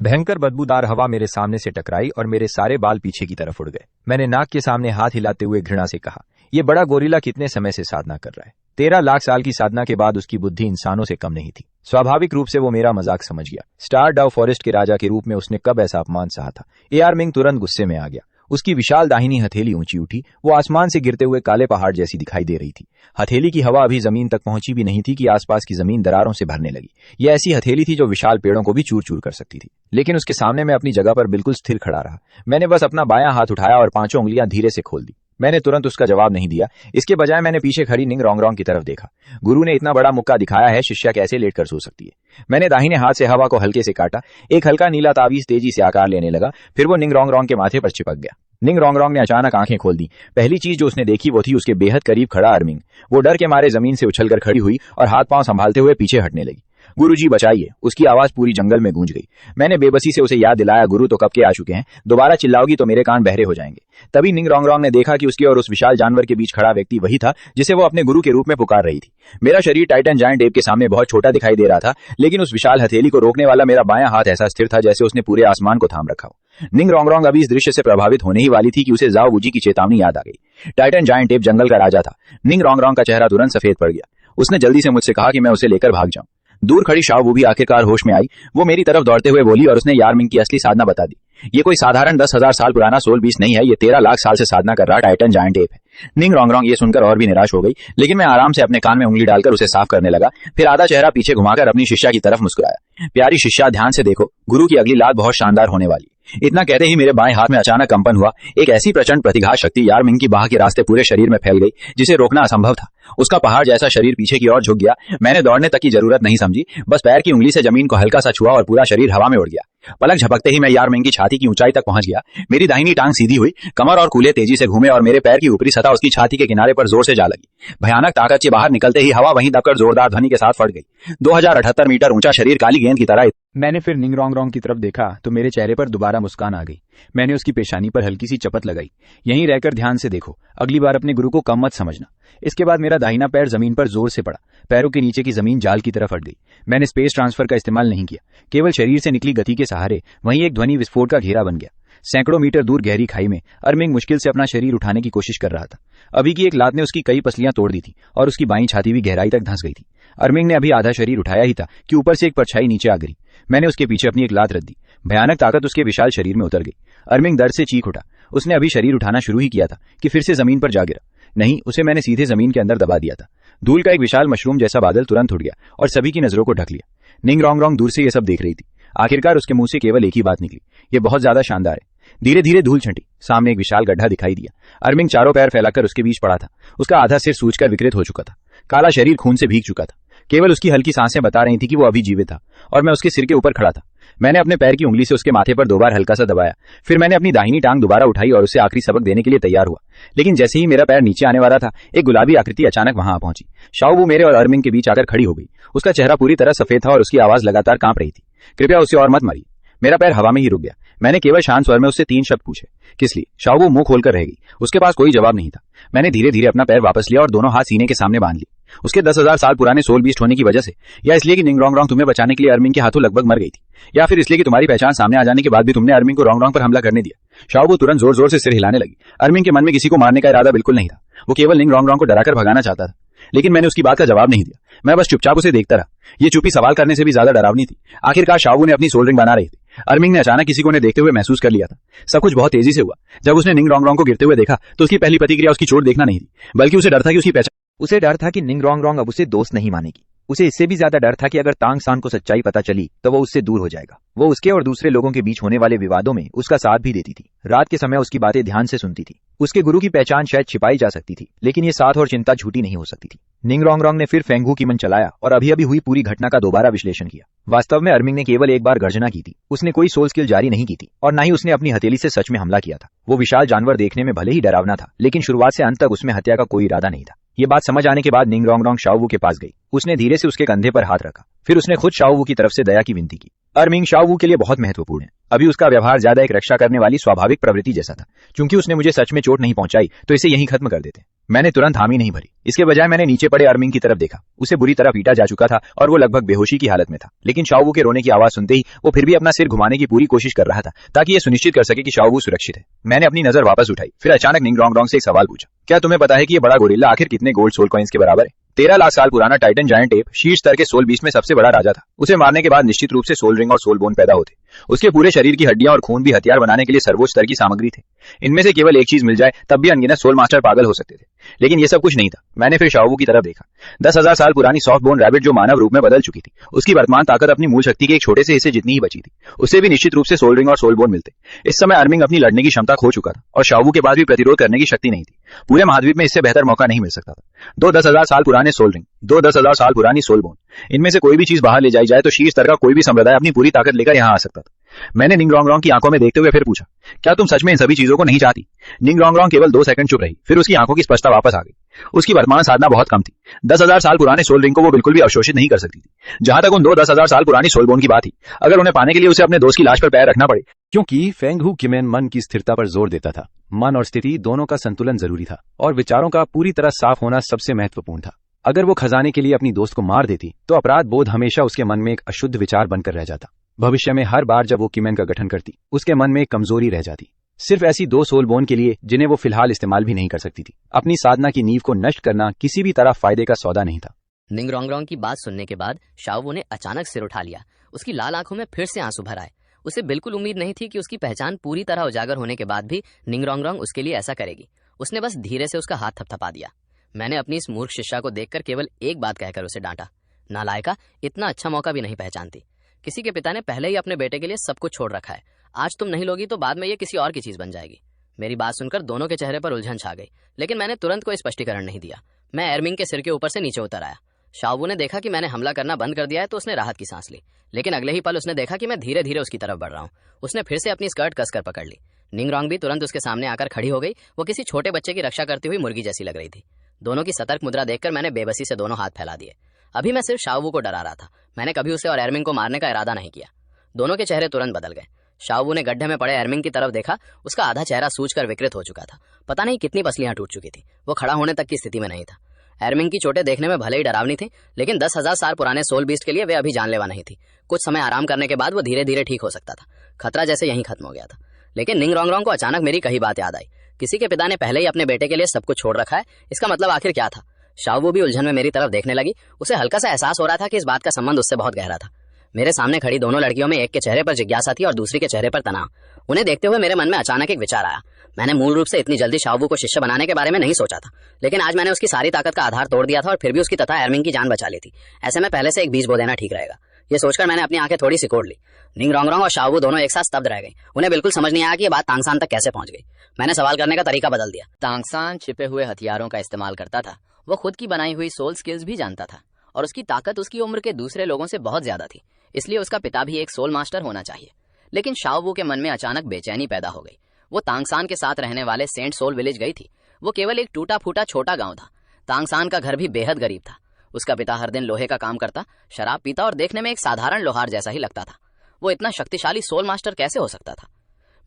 भयंकर बदबूदार हवा मेरे सामने से टकराई और मेरे सारे बाल पीछे की तरफ उड़ गए। मैंने नाक के सामने हाथ हिलाते हुए घृणा से कहा, यह बड़ा गोरिल्ला कितने समय से साधना कर रहा है? 13 लाख साल की साधना के बाद उसकी बुद्धि इंसानों से कम नहीं थी। स्वाभाविक रूप से वो मेरा मजाक समझ गया। स्टार डाउ फॉरेस्ट के राजा के रूप में उसने कब ऐसा अपमान सहा था? एआर मिंग तुरंत गुस्से में आ गया। उसकी विशाल दाहिनी हथेली ऊंची उठी। वो आसमान से गिरते हुए काले पहाड़ जैसी दिखाई दे रही थी। हथेली की हवा अभी जमीन तक पहुंची भी नहीं थी कि आसपास की जमीन दरारों से भरने लगी। यह ऐसी हथेली थी जो विशाल पेड़ों को भी चूर चूर कर सकती थी। लेकिन उसके सामने मैं अपनी जगह पर बिल्कुल स्थिर खड़ा रहा। मैंने बस अपना बायां हाथ उठाया और 5 उंगलियां धीरे से खोल दी। मैंने तुरंत उसका जवाब नहीं दिया। इसके बजाय मैंने पीछे खड़ी निंग रोंग रोंग की तरफ देखा। गुरु ने इतना बड़ा मुक्का दिखाया है, शिष्या कैसे लेट कर सो सकती है? मैंने दाहिने हाथ से हवा को हल्के से काटा। एक हल्का नीला तावीज तेजी से आकार लेने लगा। फिर वो निंग रोंग रोंग के माथे पर चिपक गया। निंग रोंग रोंग ने अचानक आंखें खोल दी। पहली चीज जो उसने देखी वो थी उसके बेहद करीब खड़ा अरमिंग। वो डर के मारे जमीन से उछलकर खड़ी हुई और हाथ पांव संभालते हुए पीछे हटने लगी। गुरुजी बचाइए, उसकी आवाज पूरी जंगल में गूंज गई। मैंने बेबसी से उसे याद दिलाया, गुरु तो कब के आ चुके हैं, दोबारा चिल्लाओगी तो मेरे कान बहरे हो जाएंगे। तभी निंग रोंग रोंग ने देखा कि उसके और उस विशाल जानवर के बीच खड़ा व्यक्ति वही था जिसे वो अपने गुरु के रूप में पुकार रही थी। मेरा शरीर टाइटन जायंट एप के सामने बहुत छोटा दिखाई दे रहा था, लेकिन उस विशाल हथेली को रोकने वाला मेरा बायां हाथ ऐसा स्थिर था जैसे उसने पूरे आसमान को थाम रखा हो। निंग रोंग रोंग अभी इस दृश्य से प्रभावित होने ही वाली थी कि उसे जाओ वूजी की चेतावनी याद आ गई। टाइटन जायंट एप जंगल का राजा था। निंग रोंग रोंग का चेहरा तुरंत सफेद पड़ गया। उसने जल्दी से मुझसे कहा कि मैं उसे लेकर भाग जाऊं। दूर खड़ी शाओ वू भी आखिरकार होश में आई। वो मेरी तरफ दौड़ते हुए बोली और उसने यार मिंग की असली साधना बता दी। ये कोई साधारण 10,000 साल पुराना सोल बीस्ट नहीं है, ये 13 लाख साल से साधना कर रहा टाइटन जायंट एप है। निंग रोंग रोंग ये सुनकर और भी निराश हो गई, लेकिन मैं आराम से अपने कान में उंगली डालकर उसे साफ करने लगा। फिर आधा चेहरा पीछे घुमाकर अपनी शिष्या की तरफ मुस्कुराया। प्यारी शिष्या, ध्यान से देखो, गुरु की अगली लात बहुत शानदार होने वाली। इतना कहते ही मेरे बाएं हाथ में अचानक कंपन हुआ। एक ऐसी प्रचंड प्रतिघात शक्ति यार मिंग की बाह के रास्ते पूरे शरीर में फैल गई जिसे रोकना असंभव था। उसका पहाड़ जैसा शरीर पीछे की ओर झुक गया। मैंने दौड़ने तक की जरूरत नहीं समझी, बस पैर की उंगली से जमीन को हल्का सा छुआ और पूरा शरीर हवा में उड़ गया। पलक झपकते ही मैं यार मिंग की छाती की ऊंचाई तक पहुंच गया। मेरी दाहिनी टांग सीधी हुई, कमर और कूल्हे तेजी से घूमे और मेरे पैर की ऊपरी सतह उसकी छाती के किनारे पर जोर से जा लगी। भयानक ताकत से बाहर निकलते ही हवा वहीं दबकर जोरदार ध्वनि के साथ फट गई। 2078 मीटर ऊंचा शरीर काली गेंद की तरह। मैंने फिर निंग रोंग रोंग की तरफ देखा तो मेरे चेहरे पर दोबारा मुस्कान आ गई। मैंने उसकी पेशानी पर हल्की सी चपत लगाई। यहीं रहकर ध्यान से देखो, अगली बार अपने गुरु को कम मत समझना। इसके बाद मेरा दाहिना पैर जमीन पर जोर से पड़ा। पैरों के नीचे की जमीन जाल की तरफ हट गई। मैंने स्पेस ट्रांसफर का इस्तेमाल नहीं किया, केवल शरीर से निकली गति के सहारे वहीं एक ध्वनि विस्फोट का घेरा बन गया। सैकड़ों मीटर दूर गहरी खाई में अरमिंग मुश्किल से अपना शरीर उठाने की कोशिश कर रहा था। अभी की एक लात ने उसकी कई पसलियां तोड़ दी थी और उसकी बाईं छाती भी गहराई तक धंस गई थी। अरमिंग ने अभी आधा शरीर उठाया ही था कि ऊपर से एक परछाई नीचे आ गिरी। मैंने उसके पीछे अपनी एक लात रख दी। भयानक ताकत उसके विशाल शरीर में उतर गई। अरमिंग दर्द से चीख उठा। उसने अभी शरीर उठाना शुरू ही किया था कि फिर से जमीन पर जा गिरा। नहीं, उसे मैंने सीधे जमीन के अंदर दबा दिया था। धूल का एक विशाल मशरूम जैसा बादल तुरंत उठ गया और सभी की नजरों को ढक लिया। निंग रोंग रोंग दूर से ये सब देख रही थी। आखिरकार उसके मुंह से केवल एक ही बात निकली, ये बहुत ज्यादा शानदार है। धीरे धीरे धूल छंटी। सामने एक विशाल गड्ढा दिखाई दिया। अरमिंग चारों पैर फैलाकर उसके बीच पड़ा था। उसका आधा सिर सूजकर विकृत हो चुका था। काला शरीर खून से भीग चुका था। केवल उसकी हल्की सांसें बता रही थी कि वो अभी जीवित था और मैं उसके सिर के ऊपर खड़ा था। मैंने अपने पैर की उंगली से उसके माथे पर 2 बार हल्का सा दबाया। फिर मैंने अपनी दाहिनी टांग दोबारा उठाई और उसे आखिरी सबक देने के लिए तैयार हुआ। लेकिन जैसे ही मेरा पैर नीचे आने वाला था, एक गुलाबी आकृति अचानक वहां आ पहुंची। शाओ वू मेरे और अरमिंग के बीच आकर खड़ी हो गई। उसका चेहरा पूरी तरह सफेद था और उसकी आवाज लगातार कांप रही थी। कृपया उसे और मत मारिए। मेरा पैर हवा में ही रुक गया। मैंने केवल शांत स्वर में उससे 3 शब्द पूछे। किस लिए? शाओवू मुंह खोलकर रह गई। उसके पास कोई जवाब नहीं था। मैंने धीरे धीरे अपना पैर वापस लिया और दोनों हाथ सीने के सामने बांध लिए। उसके 10,000 साल पुराने सोल बीस्ट होने की वजह से, या इसलिए कि निंग रोंग रोंग तुम्हें बचाने के लिए अर्मिंग के हाथों लगभग मर गई थी, या फिर इसलिए कि तुम्हारी पहचान सामने आ जाने के बाद भी तुमने अर्मिंग को रोंग रोंग पर हमला करने दिया। शाओवू तुरंत जोर जोर से सिर हिलाने लगी। अर्मिंग के मन में किसी को मारने का इरादा बिल्कुल नहीं था। वो केवल निंग रोंग रोंग को डराकर भगाना चाहता था। लेकिन मैंने उसकी बात का जवाब नहीं दिया। मैं बस चुपचाप उसे देखता रहा। ये चुप्पी सवाल करने से भी ज्यादा डरावनी थी। आखिरकार शाओवू ने अपनी सोल रिंग बना रही थी। अर्मिंग ने अचानक किसी को ने देखते हुए महसूस कर लिया था। सब कुछ बहुत तेजी से हुआ। जब उसने निंग रोंग रोंग को गिरते हुए देखा तो उसकी पहली प्रतिक्रिया उसकी चोट देखना नहीं थी, बल्कि उसे डर था कि उसकी पहचान। उसे डर था कि निंग रोंग रोंग अब उसे दोस्त नहीं मानेगी। उसे इससे भी ज्यादा डर था कि अगर तांग सान को सच्चाई पता चली तो वो उससे दूर हो जाएगा। वो उसके और दूसरे लोगों के बीच होने वाले विवादों में उसका साथ भी देती थी। रात के समय उसकी बातें ध्यान से सुनती थी। उसके गुरु की पहचान शायद छिपाई जा सकती थी, लेकिन ये साथ और चिंता झूठी नहीं हो सकती थी। निंग रोंग रोंग ने फिर फेंगू की मन चलाया और अभी अभी हुई पूरी घटना का दोबारा विश्लेषण किया। वास्तव में अर्मिंग ने केवल एक बार गर्जना की थी। उसने कोई सोल स्किल जारी नहीं की थी और न ही उसने अपनी हथेली से सच में हमला किया था। वो विशाल जानवर देखने में भले ही डरावना था, लेकिन शुरुआत से अंत तक उसमें हत्या का कोई इरादा नहीं था। ये बात समझ आने के बाद निंग रोंग रोंग शाओवू के पास गई। उसने धीरे से उसके कंधे पर हाथ रखा। फिर उसने खुद शाओवू की तरफ से दया की विनती की। अर्मिंग शाओवू के लिए बहुत महत्वपूर्ण है। अभी उसका व्यवहार ज्यादा एक रक्षा करने वाली स्वाभाविक प्रवृत्ति जैसा था। क्योंकि उसने मुझे सच में चोट नहीं पहुंचाई तो इसे यहीं खत्म कर देते। मैंने तुरंत हामी नहीं भरी। इसके बजाय मैंने नीचे पड़े अर्मिंग की तरफ देखा। उसे बुरी तरह पीटा जा चुका था और वो लगभग बेहोशी की हालत में था। लेकिन शाओवू के रोने की आवाज सुनते ही वो फिर भी अपना सिर घुमाने की पूरी कोशिश कर रहा था, ताकि ये सुनिश्चित कर सके कि शाओवू सुरक्षित है। मैंने अपनी नजर वापस उठाई। फिर अचानक निंग रोंग रोंग से एक सवाल पूछा। क्या तुम्हें पता है कि ये बड़ा गोरिल्ला आखिर कितने गोल्ड सोल कॉइंस के बराबर है? 13 लाख साल पुराना टाइटन जायंट एप शीर्ष स्तर के सोल बीस्ट में सबसे बड़ा राजा था। उसे मारने के बाद निश्चित रूप से सोल रिंग और सोल बोन पैदा होते। उसके पूरे शरीर की हड्डियां और खून भी हथियार बनाने के लिए सर्वोच्च स्तर की सामग्री थे। इनमें से केवल एक चीज मिल जाए तब भी अनगिनत सोल मास्टर पागल हो सकते थे। लेकिन ये सब कुछ नहीं था। मैंने फिर शाओवू की तरफ देखा। 10,000 साल पुरानी सॉफ्ट बोन रैबिट जो मानव रूप में बदल चुकी थी। उसकी वर्तमान ताकत अपनी मूल शक्ति के एक छोटे से हिस्से जितनी ही बची थी। उससे भी निश्चित रूप से सोल रिंग और सोल बोन मिलते। इस समय अर्मिंग अपनी लड़ने की क्षमता खो चुका था और शाओवू के बाद भी प्रतिरोध करने की शक्ति नहीं थी। पूरे महाद्वीप में इससे बेहतर मौका नहीं मिल सकता था। 10,000 साल पुराने सोल रिंग, 10,000 साल पुरानी सोल बोन, इनमें से कोई भी चीज बाहर ले जाई जाए तो शीर्ष स्तर का कोई भी संप्रदाय अपनी पूरी ताकत लेकर यहां आ सकता था। मैंने निंग रोंग रोंग की आंखों में देखते हुए फिर पूछा, क्या तुम सच में इन सभी चीजों को नहीं चाहती? निंग रोंग रोंग केवल 2 सेकंड चुप रही। फिर उसकी आंखों की स्पष्टता वापस आ गई। उसकी वर्तमान साधना बहुत कम थी। 10,000 साल पुराने सोल रिंग को वो बिल्कुल भी अवशोषित नहीं कर सकती थी। जहां तक उन 10,000 साल पुरानी सोल बोन की बात थी, अगर उन्हें पाने के लिए उसे अपने दोस्त की लाश पर पैर रखना पड़े। क्योंकि फेंगहू किमेन मन की स्थिरता पर जोर देता था। मन और स्थिति दोनों का संतुलन जरूरी था और विचारों का पूरी तरह साफ होना सबसे महत्वपूर्ण था। अगर वो खजाने के लिए अपनी दोस्त को मार देती तो अपराध बोध हमेशा उसके मन में एक अशुद्ध विचार बनकर रह जाता। भविष्य में हर बार जब वो किमेन का गठन करती, उसके मन में एक कमजोरी रह जाती, सिर्फ ऐसी 2 सोल बोन के लिए जिन्हें वो फिलहाल इस्तेमाल भी नहीं कर सकती थी। अपनी साधना की नींव को नष्ट करना किसी भी तरह फायदे का सौदा नहीं था। निंग रोंग रोंग की बात सुनने के बाद शाओवू ने अचानक सिर उठा लिया। उसकी लाल आंखों में फिर से आंसू भर आए। उसे बिल्कुल उम्मीद नहीं थी कि उसकी पहचान पूरी तरह उजागर होने के बाद भी निंग रोंग रोंग उसके लिए ऐसा करेगी। उसने बस धीरे से उसका हाथ थपथपा दिया। मैंने अपनी इस मूर्ख शिष्या को देखकर केवल एक बात कहकर उसे डांटा, नालायका, इतना अच्छा मौका भी नहीं पहचानती। किसी के पिता ने पहले ही अपने बेटे के लिए सब कुछ छोड़ रखा है। आज तुम नहीं लोगी तो बाद में ये किसी और की चीज बन जाएगी। मेरी बात सुनकर दोनों के चेहरे पर उलझन छा गई, लेकिन मैंने तुरंत कोई स्पष्टीकरण नहीं दिया। मैं एर्मिंग के सिर के ऊपर से नीचे उतर आया। शाओवू ने देखा कि मैंने हमला करना बंद कर दिया है तो उसने राहत की सांस ली, लेकिन अगले ही पल उसने देखा कि मैं धीरे धीरे उसकी तरफ बढ़ रहा हूँ। उसने फिर से अपनी स्कर्ट कसकर पकड़ ली। निंग रोंग भी तुरंत उसके सामने आकर खड़ी हो गई। वो किसी छोटे बच्चे की रक्षा करती हुई मुर्गी जैसी लग रही थी। दोनों की सतर्क मुद्रा देखकर मैंने बेबसी से दोनों हाथ फैला दिए। अभी मैं सिर्फ शाओवू को डरा रहा था। मैंने कभी उसे और एर्मिंग को मारने का इरादा नहीं किया। दोनों के चेहरे तुरंत बदल गए। शाओवू ने गड्ढे में पड़े एर्मिंग की तरफ देखा। उसका आधा चेहरा सूजकर विकृत हो चुका था। पता नहीं कितनी पसलियां टूट चुकी थी। वो खड़ा होने तक की स्थिति में नहीं था। एर्मिंग की चोटें देखने में भले ही डरावनी थी, लेकिन 10,000 साल पुराने सोल बीस्ट के लिए वे अभी जानलेवा नहीं थी। कुछ समय आराम करने के बाद वो धीरे धीरे ठीक हो सकता था। खतरा जैसे यहीं खत्म हो गया था। लेकिन निंग रोंग रोंग को अचानक मेरी कही बात याद आई। किसी के पिता ने पहले ही अपने बेटे के लिए सब कुछ छोड़ रखा है, इसका मतलब आखिर क्या था? शाओवू भी उलझन में मेरी तरफ देखने लगी। उसे हल्का सा एहसास हो रहा था कि इस बात का संबंध उससे बहुत गहरा था। मेरे सामने खड़ी दोनों लड़कियों में एक के चेहरे पर जिज्ञासा थी और दूसरी के चेहरे पर तनाव। उन्हें देखते हुए मेरे मन में अचानक एक विचार आया। मैंने मूल रूप से इतनी जल्दी शाओवू को शिष्य बनाने के बारे में नहीं सोचा था, लेकिन आज मैंने उसकी सारी ताकत का आधार तोड़ दिया था और फिर भी उसकी तथा एर्मिंग की जान बचा ली थी। ऐसे में पहले से एक बीज बो देना ठीक रहेगा। ये सोचकर मैंने अपनी आंखें थोड़ी सिकोड़ ली। निंग रोंग रोंग और शाओवू दोनों एक साथ स्तब्ध रह गई। उन्हें बिल्कुल समझ नहीं आया कि ये बात तांगसान तक कैसे पहुंच गई। मैंने सवाल करने का तरीका बदल दिया। तांगसान छिपे हुए हथियारों का इस्तेमाल करता था। वो खुद की बनाई हुई सोल स्किल्स भी जानता था और उसकी ताकत उसकी उम्र के दूसरे लोगों से बहुत ज्यादा थी। इसलिए उसका पिता भी एक सोल मास्टर होना चाहिए। लेकिन शाओवू के मन में अचानक बेचैनी पैदा हो गई। वो तांगसान के साथ रहने वाले सेंट सोल विलेज गई थी। वो केवल एक टूटा फूटा छोटा गांव था। तांगसान का घर भी बेहद गरीब था। उसका पिता हर दिन लोहे का काम करता, शराब पीता और देखने में एक साधारण लोहार जैसा ही लगता था। वो इतना शक्तिशाली सोल मास्टर कैसे हो सकता था?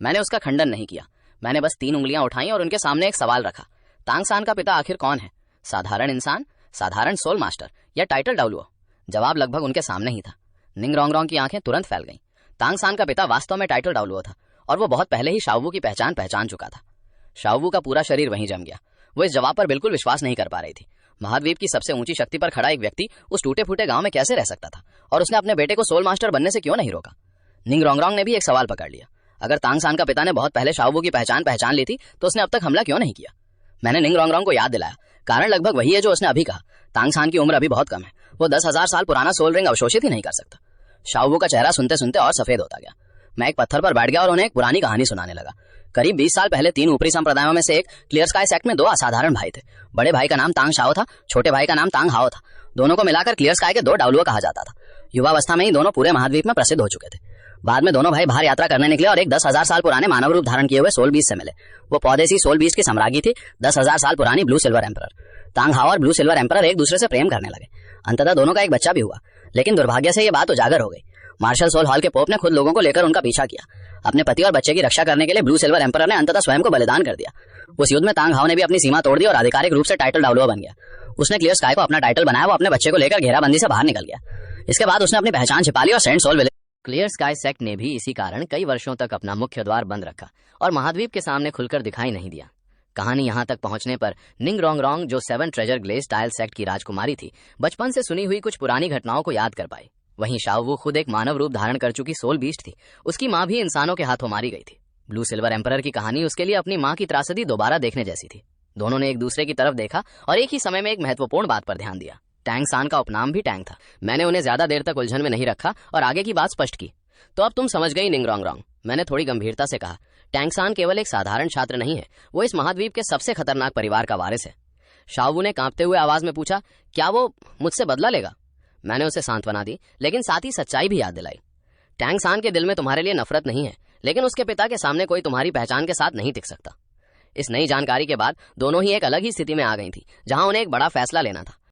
मैंने उसका खंडन नहीं किया। मैंने बस 3 उंगलियां उठाई और उनके सामने एक सवाल रखा। तांग सान का पिता आखिर कौन है? साधारण इंसान, साधारण सोल मास्टर या टाइटल डाउलुओ? जवाब लगभग उनके सामने ही था। निंग रोंगरोंग की आंखें तुरंत फैल गईं। तांग सान का पिता वास्तव में टाइटल डाउलुओ था और वो बहुत पहले ही शाओवू की पहचान चुका था। शाओवू का पूरा शरीर वहीं जम गया। वो इस जवाब पर बिल्कुल विश्वास नहीं कर पा रही थी। महाद्वीप की सबसे ऊंची शक्ति पर खड़ा एक व्यक्ति उस टूटे फूटे गांव में कैसे रह सकता था, और उसने अपने बेटे को सोल मास्टर बनने से क्यों नहीं रोका? निंग रोंगरोंग ने भी एक सवाल पकड़ लिया। अगर तांग सान का पिता ने बहुत पहले शाओवू की पहचान ली थी तो उसने अब तक हमला क्यों नहीं किया? मैंने निंग रोंगरोंग को याद दिलाया। कारण लगभग वही है जो उसने अभी कहा। तांग सान की उम्र अभी बहुत कम है। वो 10,000 साल पुराना सोल रिंग अवशोषित ही नहीं कर सकता। शाओवू का चेहरा सुनते सुनते और सफेद होता गया। मैं एक पत्थर पर बैठ गया और उन्हें एक पुरानी कहानी सुनाने लगा। करीब 20 साल पहले 3 ऊपरी संप्रदायों में से एक क्लियर स्काई सेक्ट में 2 असाधारण भाई थे। बड़े भाई का नाम तांग शाओ था, छोटे भाई का नाम तांग हाओ था। दोनों को मिलाकर क्लियर स्काई के 2 डाउलुओ कहा जाता था। युवावस्था में ही दोनों पूरे महाद्वीप में प्रसिद्ध हो चुके थे। बाद में दोनों भाई बाहर यात्रा करने निकले और एक 10,000 साल पुराने मानव रूप धारण किए हुए सोल बीस्ट से मिले। वो पौधेसी सोल बीस्ट की सम्राज्ञी थी, 10,000 साल पुरानी ब्लू सिल्वर एम्परर। तांग हाओ और ब्लू सिल्वर एम्परर एक दूसरे से प्रेम करने लगे। अंततः दोनों का एक बच्चा भी हुआ, लेकिन दुर्भाग्य से ये बात उजागर हो गई। मार्शल सोल हॉल के पोप ने खुद लोगों को लेकर उनका पीछा किया। अपने पति और बच्चे की रक्षा करने के लिए ब्लू सिल्वर एम्परर ने अंततः स्वयं को बलिदान कर दिया। उस युद्ध में तांग हाओ ने भी अपनी सीमा तोड़ दी और आधिकारिक रूप से टाइटल डाउलुओ बन गया। उसने क्लियर स्काई को अपना टाइटल बनाया। वो अपने बच्चे को लेकर घेराबंदी से बाहर निकल गया। इसके बाद उसने अपनी पहचान छिपा ली और सेंट सोल विलेज। क्लियर स्काई सेक्ट ने भी इसी कारण कई वर्षों तक अपना मुख्य द्वार बंद रखा और महाद्वीप के सामने खुलकर दिखाई नहीं दिया। कहानी यहाँ तक पहुंचने पर निंग रोंगरोंग, जो 7 ट्रेजर ग्लेज टाइल सेक्ट की राजकुमारी थी, बचपन से सुनी हुई कुछ पुरानी घटनाओं को याद कर पाई। वहीं शाओवू खुद एक मानव रूप धारण कर चुकी सोल बीस्ट थी। उसकी माँ भी इंसानों के हाथों मारी गई थी। ब्लू सिल्वर एम्परर की कहानी उसके लिए अपनी माँ की त्रासदी दोबारा देखने जैसी थी। दोनों ने एक दूसरे की तरफ देखा और एक ही समय में एक महत्वपूर्ण बात पर ध्यान दिया। टैंग सान का उपनाम भी टैंग था। मैंने उन्हें ज्यादा देर तक उलझन में नहीं रखा और आगे की बात स्पष्ट की। तो अब तुम समझ गई निंग रोंगरोंग, मैंने थोड़ी गंभीरता से कहा। टैंग सान केवल एक साधारण छात्र नहीं है, वो इस महाद्वीप के सबसे खतरनाक परिवार का वारिस है। शाओवू ने कांपते हुए आवाज में पूछा, क्या वो मुझसे बदला लेगा? मैंने उसे सांत्वना दी, लेकिन साथ ही सच्चाई भी याद दिलाई। टैंग सान के दिल में तुम्हारे लिए नफरत नहीं है, लेकिन उसके पिता के सामने कोई तुम्हारी पहचान के साथ नहीं टिक सकता। इस नई जानकारी के बाद दोनों ही एक अलग ही स्थिति में आ गई थी, जहां उन्हें एक बड़ा फैसला लेना था।